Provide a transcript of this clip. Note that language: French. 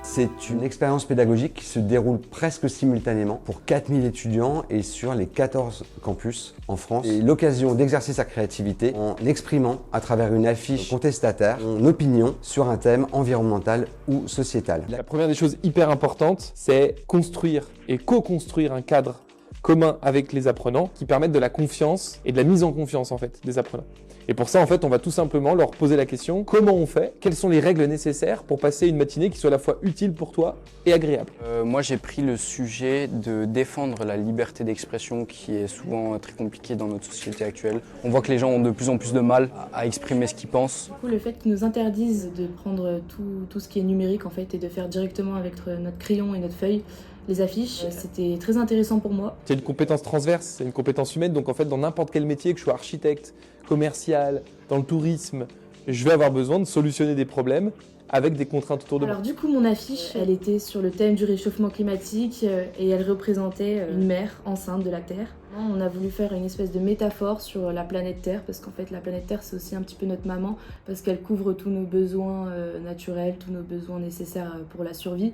C'est une expérience pédagogique qui se déroule presque simultanément pour 4000 étudiants et sur les 14 campus en France. Et l'occasion d'exercer sa créativité en exprimant à travers une affiche contestataire son opinion sur un thème environnemental ou sociétal. La première des choses hyper importantes, c'est construire et co-construire un cadre commun avec les apprenants qui permettent de la confiance et de la mise en confiance en fait des apprenants. Et pour ça, en fait, on va tout simplement leur poser la question, comment on fait? Quelles sont les règles nécessaires pour passer une matinée qui soit à la fois utile pour toi et agréable? Moi, j'ai pris le sujet de défendre la liberté d'expression qui est souvent très compliquée dans notre société actuelle. On voit que les gens ont de plus en plus de mal à exprimer ce qu'ils pensent. Du coup, le fait qu'ils nous interdisent de prendre tout ce qui est numérique en fait et de faire directement avec notre crayon et notre feuille les affiches, c'était très intéressant pour moi. C'est une compétence transverse, c'est une compétence humaine, donc en fait dans n'importe quel métier, que je sois architecte, commercial, dans le tourisme, je vais avoir besoin de solutionner des problèmes avec des contraintes autour de moi. Alors du coup, mon affiche, elle était sur le thème du réchauffement climatique et elle représentait une mère enceinte de la Terre. On a voulu faire une espèce de métaphore sur la planète Terre parce qu'en fait la planète Terre c'est aussi un petit peu notre maman parce qu'elle couvre tous nos besoins naturels, tous nos besoins nécessaires pour la survie.